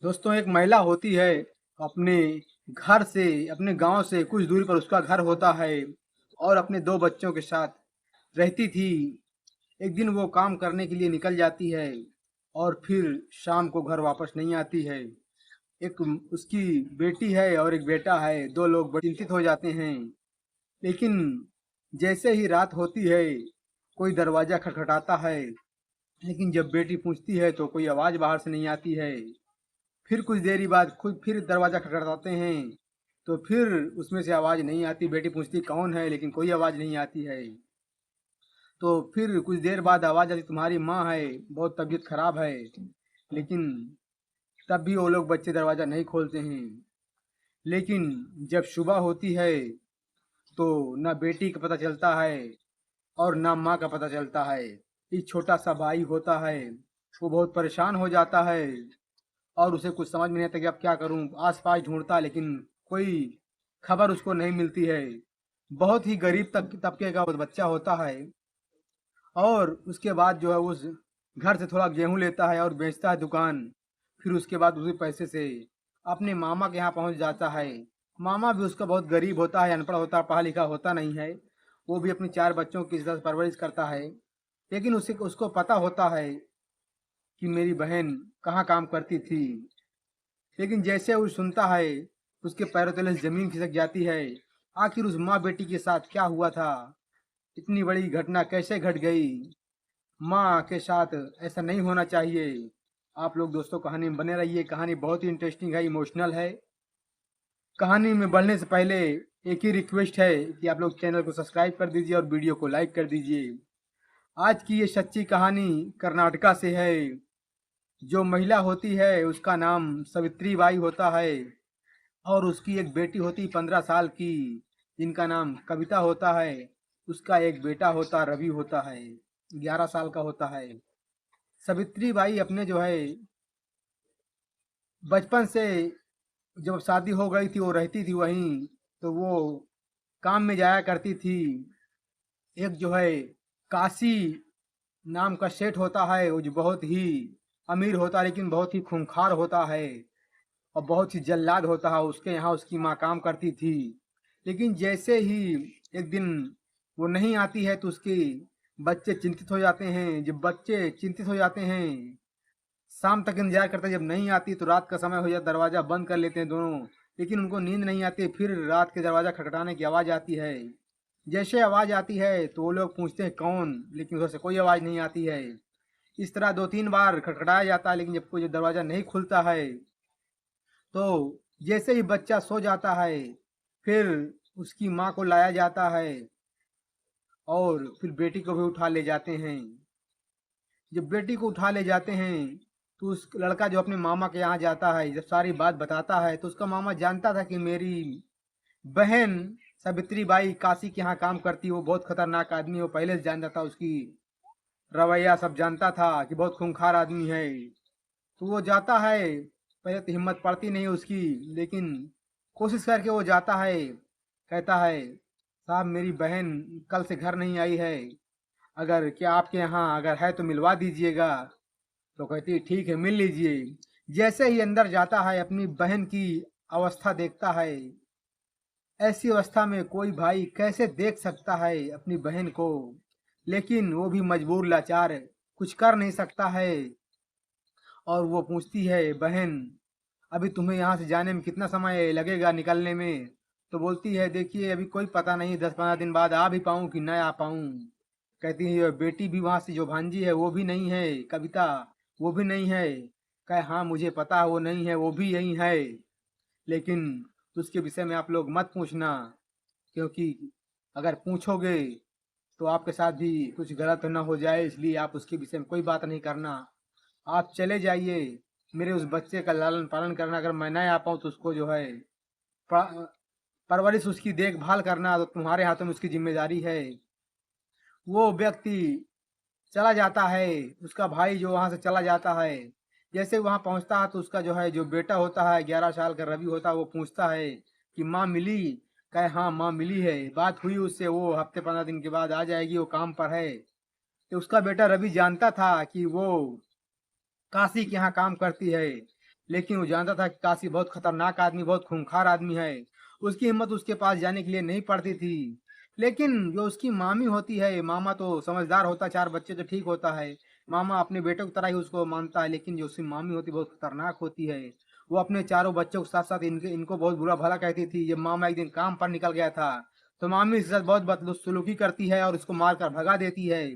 दोस्तों, एक महिला होती है। अपने घर से, अपने गांव से कुछ दूरी पर उसका घर होता है और अपने दो बच्चों के साथ रहती थी। एक दिन वो काम करने के लिए निकल जाती है और फिर शाम को घर वापस नहीं आती है। एक उसकी बेटी है और एक बेटा है। दो लोग बड़े चिंतित हो जाते हैं। लेकिन जैसे ही रात होती है, कोई दरवाजा खटखटाता है। लेकिन जब बेटी पूछती है तो कोई आवाज़ बाहर से नहीं आती है। फिर कुछ देरी बाद खुद फिर दरवाज़ा खटखटाते हैं, तो फिर उसमें से आवाज़ नहीं आती। बेटी पूछती कौन है, लेकिन कोई आवाज़ नहीं आती है। तो फिर कुछ देर बाद आवाज़ आती, तुम्हारी माँ है, बहुत तबीयत खराब है। लेकिन तब भी वो लोग बच्चे दरवाज़ा नहीं खोलते हैं। लेकिन जब सुबह होती है तो ना बेटी का पता चलता है और ना माँ का पता चलता है। एक छोटा सा भाई होता है, वो बहुत परेशान हो जाता है और उसे कुछ समझ में नहीं आता कि अब क्या करूं। आस-पास ढूंढता है लेकिन कोई खबर उसको नहीं मिलती है। बहुत ही गरीब तबके का वो बच्चा होता है और उसके बाद जो है उस घर से थोड़ा गेहूं लेता है और बेचता है दुकान। फिर उसके बाद उसी पैसे से अपने मामा के यहाँ पहुंच जाता है। मामा भी उसका बहुत गरीब होता है, अनपढ़ होता है, पढ़ा लिखा होता नहीं है। वो भी अपने चार बच्चों की इज्जत परवरिश करता है। लेकिन उसे उसको पता होता है कि मेरी बहन कहाँ काम करती थी। लेकिन जैसे वो सुनता है, उसके पैरों तले से जमीन खिसक जाती है। आखिर उस माँ बेटी के साथ क्या हुआ था? इतनी बड़ी घटना कैसे घट गई? माँ के साथ ऐसा नहीं होना चाहिए। आप लोग दोस्तों कहानी में बने रहिए। कहानी बहुत ही इंटरेस्टिंग है, इमोशनल है। कहानी में बढ़ने से पहले एक ही रिक्वेस्ट है कि आप लोग चैनल को सब्सक्राइब कर दीजिए और वीडियो को लाइक कर दीजिए। आज की ये सच्ची कहानी कर्नाटका से है। जो महिला होती है उसका नाम सावित्री बाई होता है और उसकी एक बेटी होती 15 साल की, जिनका नाम कविता होता है। उसका एक बेटा होता रवि होता है, 11 साल का होता है। सावित्री बाई अपने जो है बचपन से, जब शादी हो गई थी वो रहती थी वहीं। तो वो काम में जाया करती थी। एक जो है काशी नाम का सेठ होता है, वो जो बहुत ही अमीर होता है लेकिन बहुत ही खूंखार होता है और बहुत ही जल्लाद होता है। उसके यहाँ उसकी माँ काम करती थी। लेकिन जैसे ही एक दिन वो नहीं आती है तो उसके बच्चे चिंतित हो जाते हैं। जब बच्चे चिंतित हो जाते हैं, शाम तक इंतजार करते हैं। जब नहीं आती तो रात का समय हो जाता, दरवाज़ा बंद कर लेते हैं दोनों। लेकिन उनको नींद नहीं आती। फिर रात के दरवाज़ा खटखटाने की आवाज़ आती है। जैसे आवाज़ आती है तो वो लोग पूछते हैं कौन, लेकिन उधर से कोई आवाज़ नहीं आती है। इस तरह 2-3 बार खटखटाया जाता है, लेकिन जब कोई दरवाज़ा नहीं खुलता है तो जैसे ही बच्चा सो जाता है, फिर उसकी माँ को लाया जाता है और फिर बेटी को भी उठा ले जाते हैं। जब बेटी को उठा ले जाते हैं तो उस लड़का जो अपने मामा के यहाँ जाता है, जब सारी बात बताता है तो उसका मामा जानता था कि मेरी बहन सावित्री बाई काशी के यहाँ काम करती है। वो बहुत खतरनाक आदमी है, वो पहले से जानता था। उसकी रवैया सब जानता था कि बहुत खूंखार आदमी है। तो वो जाता है। पहले तो हिम्मत पड़ती नहीं उसकी, लेकिन कोशिश करके वो जाता है। कहता है साहब, मेरी बहन कल से घर नहीं आई है, अगर क्या आपके यहाँ अगर है तो मिलवा दीजिएगा। तो कहती है ठीक है, मिल लीजिए। जैसे ही अंदर जाता है अपनी बहन की अवस्था देखता है। ऐसी अवस्था में कोई भाई कैसे देख सकता है अपनी बहन को? लेकिन वो भी मजबूर, लाचार, कुछ कर नहीं सकता है। और वो पूछती है, बहन अभी तुम्हें यहाँ से जाने में कितना समय लगेगा, निकलने में? तो बोलती है, देखिए अभी कोई पता नहीं, 10-15 दिन बाद आ भी पाऊँ कि न आ पाऊँ। कहती है बेटी भी वहाँ से, जो भांजी है वो भी नहीं है, कविता, वो भी नहीं है। कहे हाँ मुझे पता है वो नहीं है, वो भी यही है। लेकिन उसके विषय में आप लोग मत पूछना, क्योंकि अगर पूछोगे तो आपके साथ भी कुछ गलत न हो जाए, इसलिए आप उसके विषय में कोई बात नहीं करना। आप चले जाइए, मेरे उस बच्चे का लालन पालन करना। अगर मैं नहीं आ पाऊँ तो उसको जो है परवरिश, उसकी देखभाल करना तो तुम्हारे हाथों में उसकी जिम्मेदारी है। वो व्यक्ति चला जाता है, उसका भाई जो वहाँ से चला जाता है। जैसे वहाँ पहुँचता है तो उसका जो है जो बेटा होता है, 11 साल का रवि होता है, वो पूछता है कि माँ मिली? कहे हाँ माँ मिली है, बात हुई उससे, वो हफ्ते 15 दिन के बाद आ जाएगी, वो काम पर है। तो उसका बेटा रवि जानता था कि वो काशी के यहाँ काम करती है। लेकिन वो जानता था कि काशी बहुत खतरनाक आदमी, बहुत खूंखार आदमी है। उसकी हिम्मत उसके पास जाने के लिए नहीं पड़ती थी। लेकिन जो उसकी मामी होती है, मामा तो समझदार होता, 4 बच्चे तो ठीक होता है। मामा अपने बेटे की तरह ही उसको मानता है, लेकिन जो उसकी मामी होती है बहुत खतरनाक होती है। वो अपने चारों बच्चों के साथ-साथ इनको बहुत बुरा भला कहती थी। जब मामा एक दिन काम पर निकल गया था, तो मामी इसके साथ बहुत बदसलूकी करती है और उसको मारकर भगा देती है।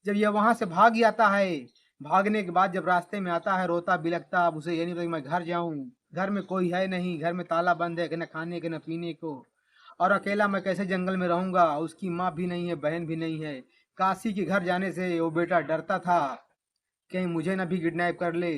जब ये वहाँ से भाग ही आता है, भागने के बाद जब रास्ते में आता है रोता बिलखता, अब उसे ये नहीं पता कि मैं घर जाऊं, घर में कोई है नहीं, घर में ताला बंद है, कि न खाने के न पीने को, और अकेला मैं कैसे जंगल में रहूंगा। उसकी माँ भी नहीं है, बहन भी नहीं है। काशी के घर जाने से वो बेटा डरता था कहीं मुझे न भी किडनैप कर ले।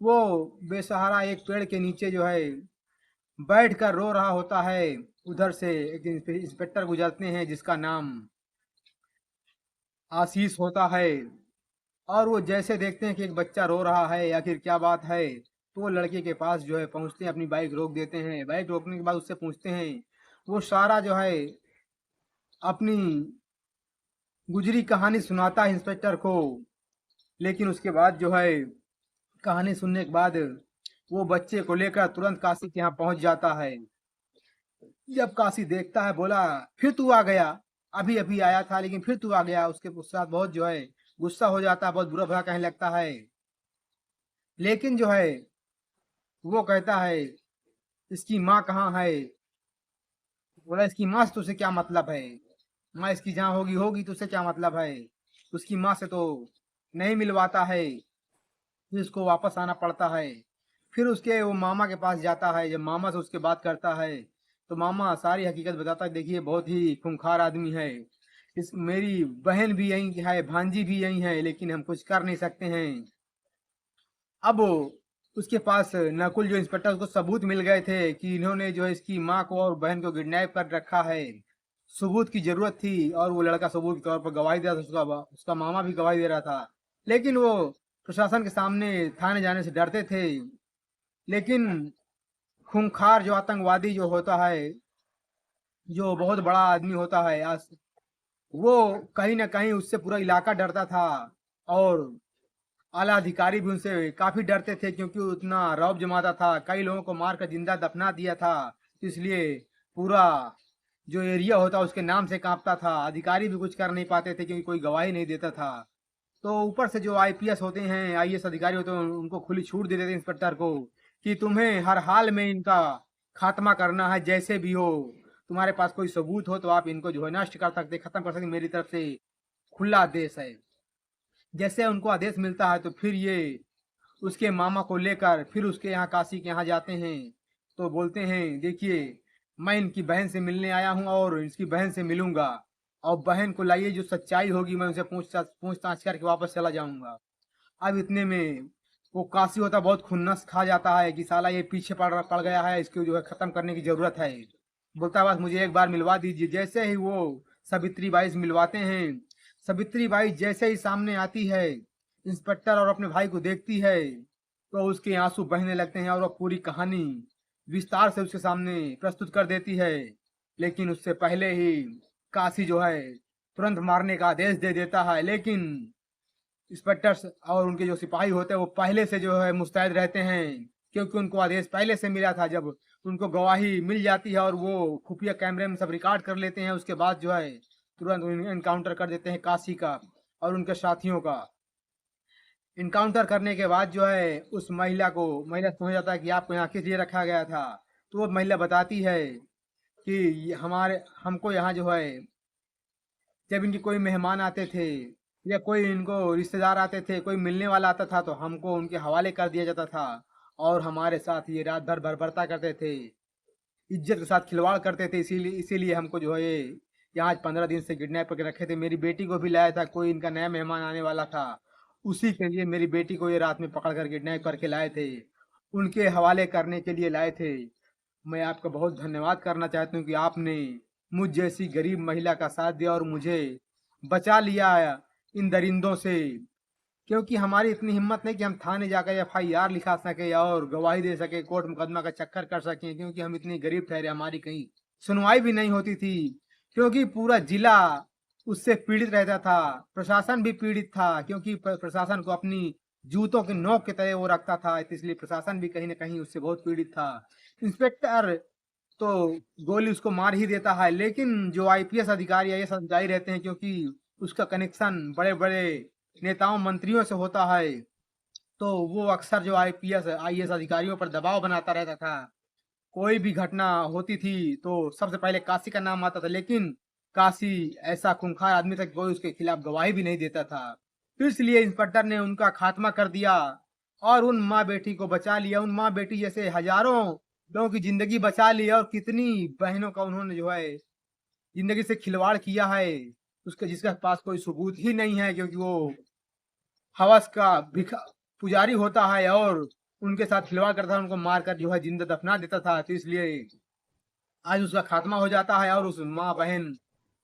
वो बेसहारा एक पेड़ के नीचे जो है बैठ कर रो रहा होता है। उधर से एक इंस्पेक्टर गुजरते हैं जिसका नाम आशीष होता है, और वो जैसे देखते हैं कि एक बच्चा रो रहा है, आखिर क्या बात है, तो वो लड़के के पास जो है पहुंचते हैं, अपनी बाइक रोक देते हैं। बाइक रोकने के बाद उससे पूछते हैं। वो सारा जो है अपनी गुजरी कहानी सुनाता है इंस्पेक्टर को। लेकिन उसके बाद जो है कहानी सुनने के बाद वो बच्चे को लेकर तुरंत काशी के यहाँ पहुंच जाता है। जब काशी देखता है, बोला फिर तू आ गया, अभी अभी आया था लेकिन फिर तू आ गया। उसके साथ बहुत जो है गुस्सा हो जाता है, बहुत बुरा भला कहने लगता है। लेकिन जो है वो कहता है इसकी माँ कहाँ है। बोला इसकी माँ से तुझसे क्या मतलब है, माँ इसकी जहाँ होगी होगी, तुझसे क्या मतलब है। उसकी माँ से तो नहीं मिलवाता है, फिर उसको वापस आना पड़ता है। फिर उसके वो मामा के पास जाता है। जब मामा से उसके बात करता है, तो मामा सारी हकीकत बताता है, देखिए बहुत ही खूंखार आदमी है, इस मेरी बहन भी यहीं है, भांजी भी यहीं है, लेकिन हम कुछ कर नहीं सकते हैं। अब उसके पास नकुल जो इंस्पेक्टर, उसको सबूत मिल गए थे कि इन्होंने जो है इसकी माँ को और बहन को किडनैप कर रखा है। सबूत की जरूरत थी और वो लड़का सबूत के तौर पर गवाही दे रहा था, उसका मामा भी गवाही दे रहा था। लेकिन वो प्रशासन के सामने थाने जाने से डरते थे। लेकिन खूंखार जो आतंकवादी जो होता है, जो बहुत बड़ा आदमी होता है, वो कहीं ना कहीं उससे पूरा इलाका डरता था। और आला अधिकारी भी उनसे काफी डरते थे, क्योंकि वो उतना रौब जमाता था, कई लोगों को मारकर जिंदा दफना दिया था। इसलिए पूरा जो एरिया होता उसके नाम से कांपता था। अधिकारी भी कुछ कर नहीं पाते थे क्योंकि कोई गवाही नहीं देता था। तो ऊपर से जो आईपीएस होते हैं, आईएएस अधिकारी होते हैं, उनको खुली छूट दे देते हैं इंस्पेक्टर को कि तुम्हें हर हाल में इनका खात्मा करना है, जैसे भी हो। तुम्हारे पास कोई सबूत हो तो आप इनको जो है नष्ट कर सकते, खत्म कर सकते, मेरी तरफ से खुला आदेश है। जैसे उनको आदेश मिलता है तो फिर ये उसके मामा को लेकर फिर उसके यहाँ काशी के यहाँ जाते हैं। तो बोलते हैं देखिए मैं इनकी बहन से मिलने आया हूँ और इसकी बहन से मिलूंगा, और बहन को लाइए, जो सच्चाई होगी मैं उनसे पूछताछ करके वापस चला जाऊंगा। अब इतने में वो काशी होता बहुत खुन्नस खा जाता है कि साला ये पीछे पड़ गया है, इसको जो है खत्म करने की जरूरत है। बोलता है बस मुझे एक बार मिलवा दीजिए। जैसे ही वो सावित्री बाई से मिलवाते हैं, सावित्री बाई जैसे ही सामने आती है, इंस्पेक्टर और अपने भाई को देखती है, तो उसके आंसू बहने लगते हैं और वो पूरी कहानी विस्तार से उसके सामने प्रस्तुत कर देती है। लेकिन उससे पहले ही काशी जो है तुरंत मारने का आदेश दे देता है। लेकिन इंस्पेक्टर्स और उनके जो सिपाही होते हैं वो पहले से जो है मुस्तैद रहते हैं, क्योंकि उनको आदेश पहले से मिला था। जब उनको गवाही मिल जाती है और वो खुफिया कैमरे में सब रिकॉर्ड कर लेते हैं, उसके बाद जो है तुरंत इनकाउंटर कर देते हैं काशी का और उनके साथियों का। इनकाउंटर करने के बाद जो है उस महिला समझ जाता है कि आपको यहाँ किस लिए रखा गया था। तो वो महिला बताती है कि हमारे हमको यहाँ जो है जब इनके कोई मेहमान आते थे या कोई इनको रिश्तेदार आते थे, कोई मिलने वाला आता था, तो हमको उनके हवाले कर दिया जाता था और हमारे साथ ये रात भर बर्बरता करते थे, इज्जत के साथ खिलवाड़ करते थे। इसीलिए इसीलिए हमको जो है यहाँ आज 15 दिन से किडनैप करके रखे थे। मेरी बेटी को भी लाया था, कोई इनका नया मेहमान आने वाला था, उसी के लिए मेरी बेटी को ये रात में पकड़ कर किडनैप करके लाए थे, उनके हवाले करने के लिए लाए थे। मैं आपका बहुत धन्यवाद करना चाहती हूँ कि आपने मुझ जैसी गरीब महिला का साथ दिया और मुझे बचा लिया इन दरिंदों से। क्योंकि हमारी इतनी हिम्मत नहीं कि हम थाने जाकर एफआईआर लिखा सके और गवाही दे सके, कोर्ट मुकदमा का चक्कर कर सकें, क्योंकि हम इतने गरीब ठहरे, हमारी कहीं सुनवाई भी नहीं होती थी। क्योंकि पूरा जिला उससे पीड़ित रहता था, प्रशासन भी पीड़ित था, क्योंकि प्रशासन को अपनी जूतों के नोक की तरह वो रखता था, तो इसलिए प्रशासन भी कहीं न कहीं उससे बहुत पीड़ित था। इंस्पेक्टर तो गोली उसको मार ही देता है, लेकिन जो आईपीएस अधिकारी, आईएएस अधिकारी रहते हैं, क्योंकि उसका कनेक्शन बड़े-बड़े नेताओं, मंत्रियों से होता है, तो वो अक्सर जो आईपीएस, आईएएस अधिकारियों पर दबाव बनाता रहता था। कोई भी घटना होती थी तो सबसे पहले काशी का नाम आता था, लेकिन काशी ऐसा खूंखार आदमी था कि कोई उसके खिलाफ गवाही भी नहीं देता था। तो इसलिए इंस्पेक्टर ने उनका खात्मा कर दिया और उन माँ बेटी को बचा लिया। उन माँ बेटी जैसे हजारों लोगों की जिंदगी बचा ली, और कितनी बहनों का उन्होंने जो है जिंदगी से खिलवाड़ किया है, उसके जिसके पास कोई सबूत ही नहीं है, क्योंकि वो हवस का भिखा पुजारी होता है और उनके साथ खिलवाड़ करता था, उनको मारकर जो है जिंदा दफना देता था। तो इसलिए आज उसका खात्मा हो जाता है, और उस माँ बहन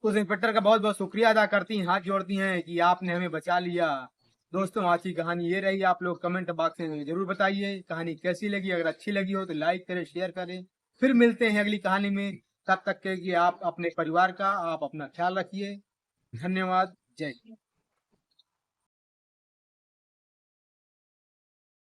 उस इंस्पेक्टर का बहुत बहुत शुक्रिया अदा करती हैं, हाथ जोड़ती हैं कि आपने हमें बचा लिया। दोस्तों, आज की कहानी ये रही। आप लोग कमेंट बॉक्स में जरूर बताइए कहानी कैसी लगी। अगर अच्छी लगी हो तो लाइक करें, शेयर करें। फिर मिलते हैं अगली कहानी में। तब तक के कि आप अपने परिवार का, आप अपना ख्याल रखिए। धन्यवाद। जय हिंद।